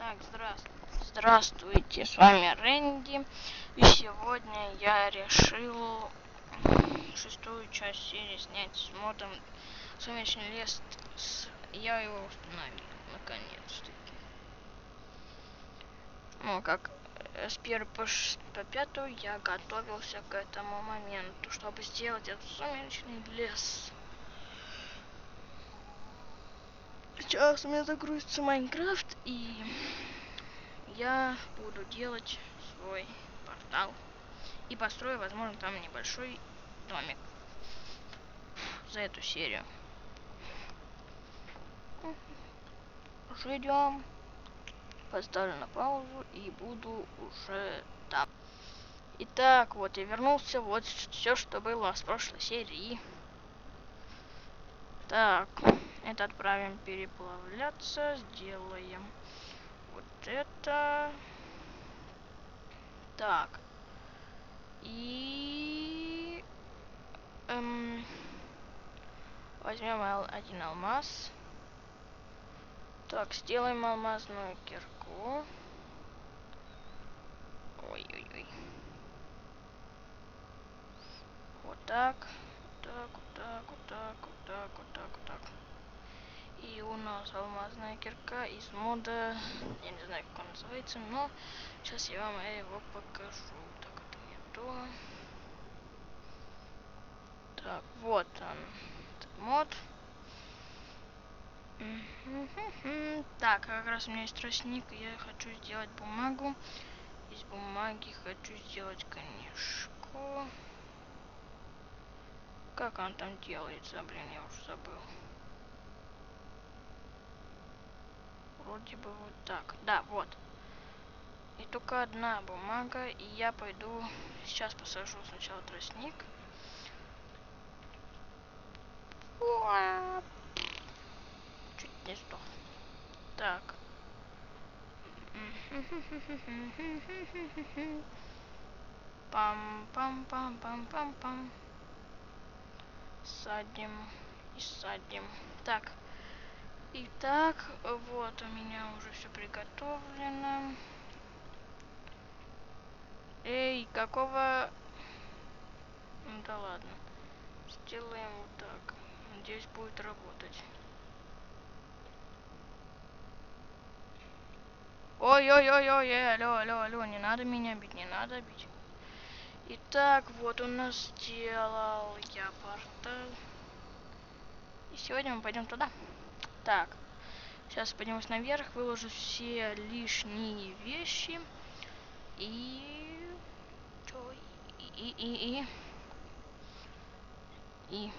Так, здравствуйте, с вами Рэнди. И сегодня я решил шестую часть серии снять с модом «Сумеречный лес». Я его установил, наконец-таки. Ну, как с первой по пятую я готовился к этому моменту, чтобы сделать этот сумеречный лес. Сейчас у меня загрузится майнкрафт, и я буду делать свой портал. И построю, возможно, там небольшой домик за эту серию. Ждем. Поставлю на паузу и буду уже там. Итак, вот я вернулся. Вот все, что было с прошлой серии. Так, это отправим переплавляться. Сделаем вот это. Так. И возьмем один алмаз. Так, сделаем алмазную кирку. Ой-ой-ой. Вот так. Вот так. И у нас алмазная кирка из мода. Я не знаю, как он называется, но сейчас я вам его покажу. Так, это не то. Так, вот он. Этот мод. Так, как раз у меня есть тростник, и я хочу сделать бумагу. Из бумаги хочу сделать книжку. Как он там делается, блин, я уже забыл. Вроде бы вот так. Да, вот. И только одна бумага, и я пойду, сейчас посажу сначала тростник. Чуть не сдох. Так. Пам-пам-пам-пам-пам-пам. Садим и садим. Так. Итак, вот у меня уже все приготовлено. Эй, какого... Ну да ладно. Сделаем вот так. Надеюсь, будет работать. Ой-ой-ой-ой, алло, не надо меня бить, не надо бить. Итак, вот у нас сделал я портал. И сегодня мы пойдем туда. Так, сейчас поднимусь наверх, выложу все лишние вещи. И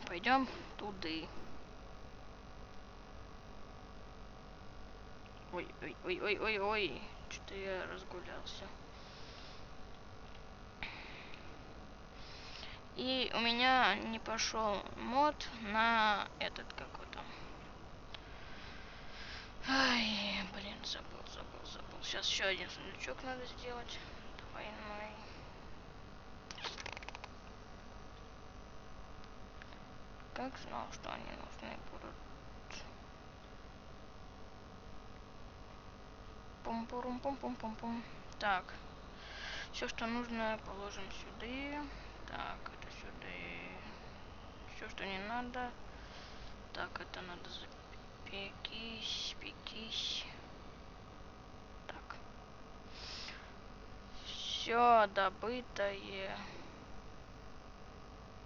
пойдем туды. Ой. Что-то я разгулялся. И у меня не пошел мод на этот какой-то. Ай, блин, забыл. Сейчас еще один сундучок надо сделать. Двойной. Как знал, что они нужны будут. Пум-пурум-пум-пум-пум-пум. Так. Все, что нужно, положим сюда. Так, это сюда. Все, что не надо. Так, это надо запекись. Так. Все добытое.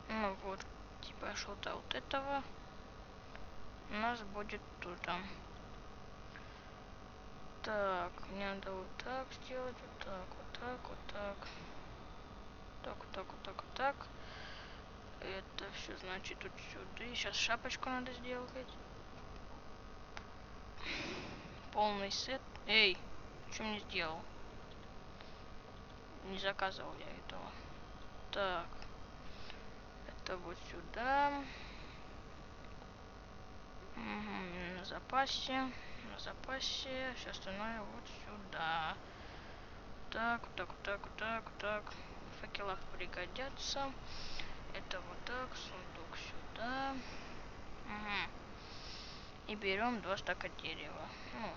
Ну вот, типа что-то вот этого у нас будет тут. Так, мне надо вот так сделать, вот так. Это все значит тут сюда. И сейчас шапочку надо сделать. Полный сет. Эй, что мне сделал? Не заказывал я этого. Так. Это вот сюда. На запасе. Все остальное вот сюда. Так. В факелах пригодятся. Это вот так. Сундук сюда. И берем 2 стака дерева. Ну,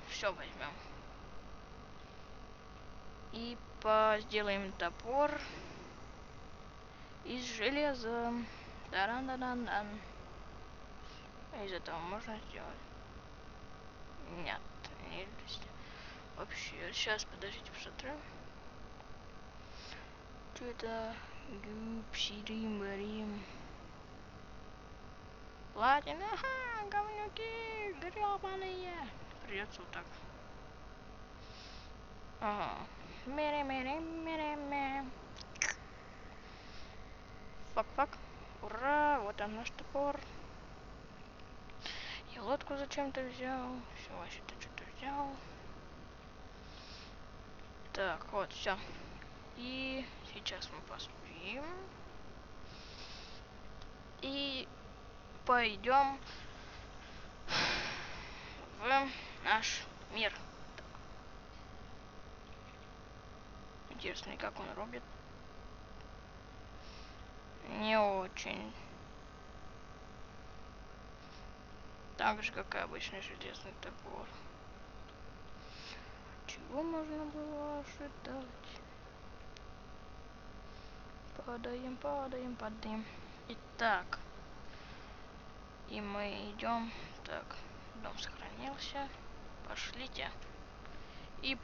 все возьмем. И сделаем топор из железа. Дан-дан-дан-дан. Из этого можно сделать? Нет, нельзя. Вообще, сейчас, подождите, посмотрим. Что это? Гупсирим-рим. Платина, ага, говнюки, гребаные. Придется вот так. Ага. Мере-мере-мере-мере. Фак-фак. Ура, вот он наш топор. И лодку зачем-то взял. Все, вообще ты что-то взял. Так, вот, все. И сейчас мы поспим. И пойдем в наш мир. Интересно, и как он рубит? Не очень. Так же, как и обычный железный топор. Чего можно было ожидать? Падаем, падаем, падаем. Итак. И мы идем. Так, дом сохранился. Пошлите. И...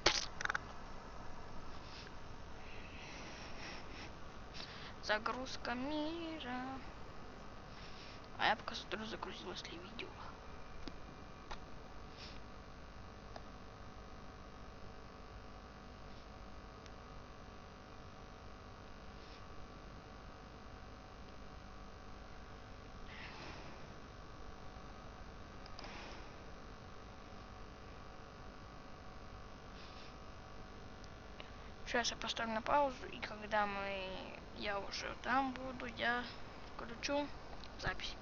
Загрузка мира. А я пока смотрю, загрузилось ли видео. Сейчас я поставлю на паузу, и когда я уже там буду, я включу запись.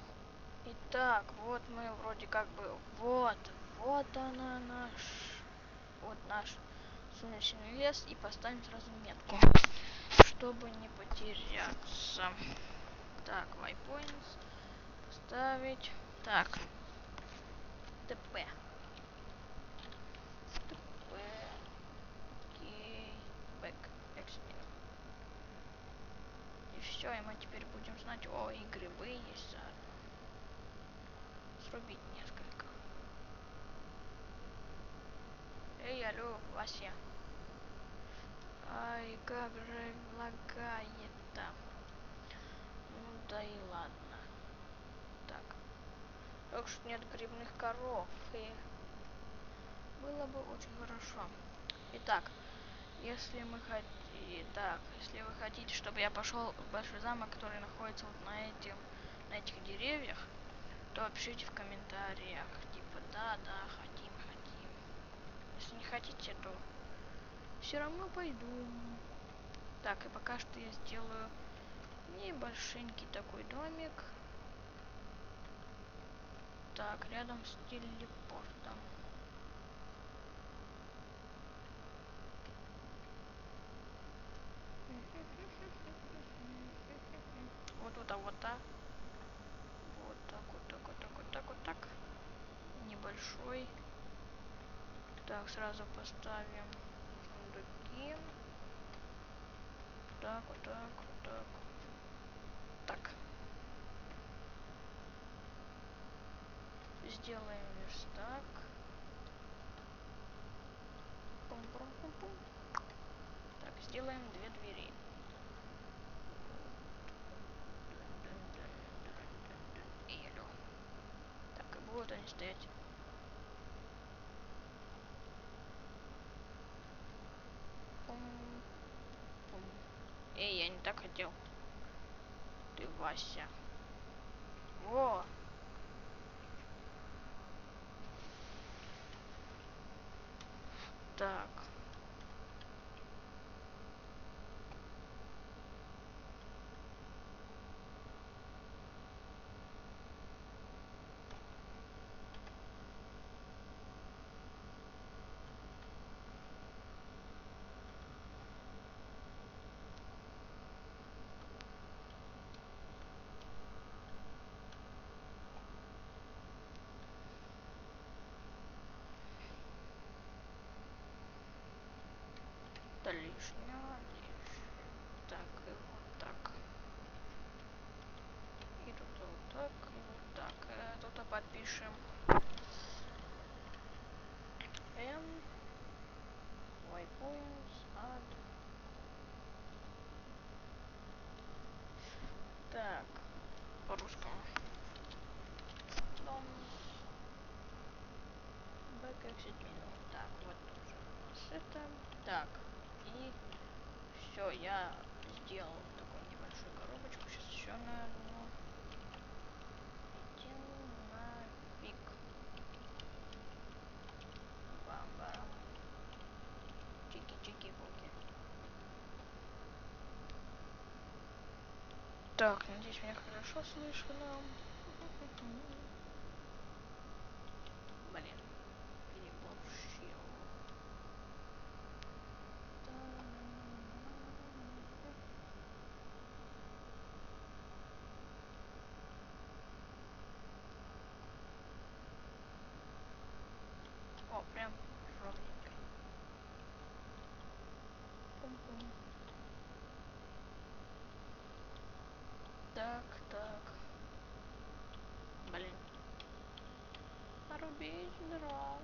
Итак, вот мы вроде как бы, вот она вот наш сумеречный лес, и поставим сразу метку, чтобы не потеряться. Так, waypoints, поставить, так, ТП. И все, и мы теперь будем знать, о, и грибы есть заодно. Срубить несколько. Эй, алло, Вася. Ай, как же лагает-то. Ну да и ладно. Так. Так что нет грибных коров. И было бы очень хорошо. Итак, если мы хотим... Так, если вы хотите, чтобы я пошел в большой замок, который находится вот на этих деревьях, то пишите в комментариях. Типа, да, хотим. Если не хотите, то все равно пойду. Так, и пока что я сделаю небольшенький такой домик. Так, рядом с телепортом. Вот так. Вот так. Небольшой. Так, сразу поставим сундуки. Так, вот так. Так. Сделаем верстак. Пум-пум-пум-пум. Так, сделаем 2 двери. Так, и будут они стоять. Пум-пум. Эй, я не так хотел. Ты, Вася. Во! Так. это лишнего. Так, и вот так. И тут вот так, и вот так. Тут подпишем M. Waypoints add. Так, по-русскому. Дом. Back exit menu. Так, вот тоже у нас это. Так, и все, я сделал такую небольшую коробочку. Сейчас еще на одну. Иди нафиг. Бам-бам. Чики-чики-буки. Так, надеюсь, меня хорошо слышно. Блин, переборщил. О, прям ровненько. Пум-пум. Так, так. Блин. Порубить дров.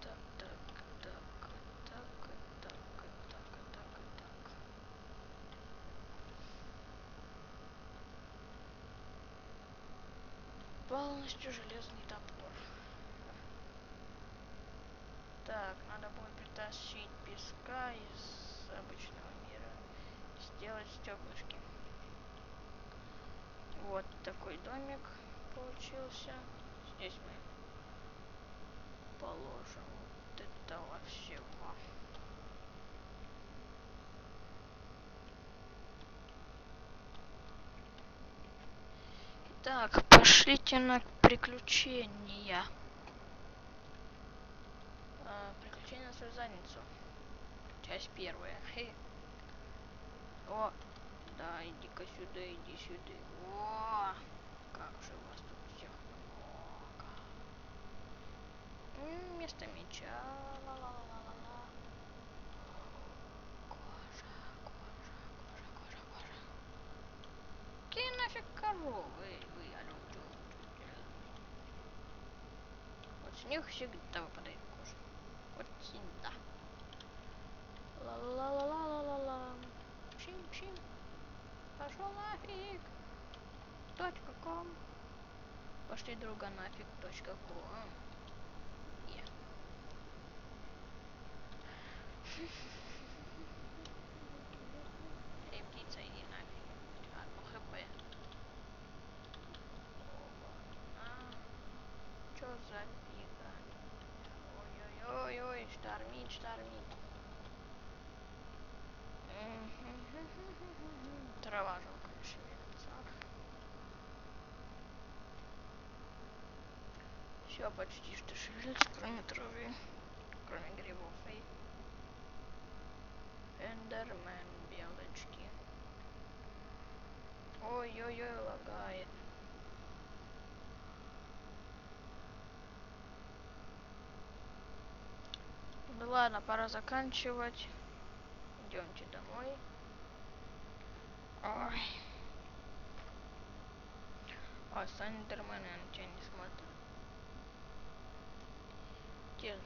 Так, так, так, так, так, так, так, так. Полностью железный топор. Так, надо будет притащить песка из обычного мира. Сделать стеклышки. Вот такой домик получился. Здесь мы положим вот этого всего. Так, пошлите на приключения. Приключения на свою задницу. Часть первая. Хе. О, да, иди-ка сюда, иди сюда. О, как же у вас тут всех много. Вместо меча. Ла-ла-ла-ла-ла. Кожа, кожа, кожа, кожа, кожа. Какие нафиг коровы? Вы, алло, чё вы тут делаете? Вот с них всегда выпадает кожа. Вот всегда. Ла-ла-ла-ла-ла-ла-ла. Пшим-пшим. Пошел нафиг. .com. Пошли друга нафиг. .com. Yeah. Эй, птица, иди нафиг. Одно хп. Чё за фига? Ой-ой-ой-ой, штормит, штормит. Трава жалко не шевелится. Все почти что шевелится, кроме травы, кроме грибов и эндермен белочки. Ой-ой-ой, лагает. Ну ладно, пора заканчивать. Идемте домой. Ой. А, эндермен, я на тебя не смотрю. Где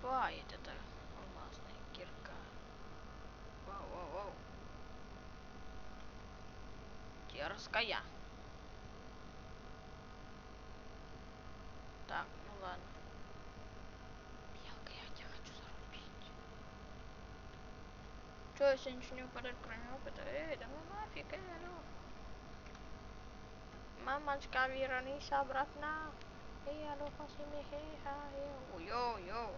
копает эта алмазная кирка? Воу-воу-воу. Дерзкая. Так, ну ладно. Белка, я тебя хочу зарубить. Чё, если ничего не выпадает, кроме опыта? Эй, да ну нафиг, алло. Мамочка, вернись обратно. Эй, алло, посмотри, эй, эй. Йоу-йоу.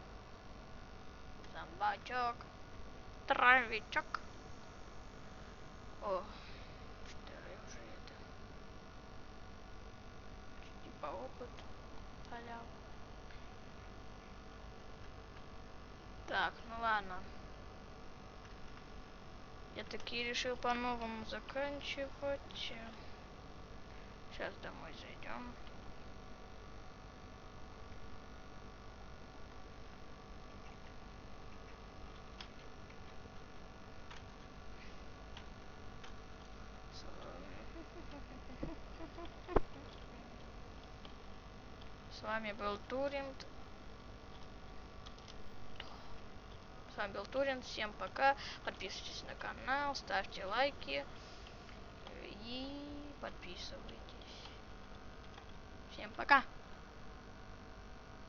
Зомбачок. Травичок. О, что я уже это. Типа опыт халяв. Так, ну ладно. Я таки решил по-новому заканчивать. Сейчас домой зайдем. С вами был Туринг. С вами был Туринг. Всем пока. Подписывайтесь на канал, ставьте лайки и подписывайтесь. Всем пока.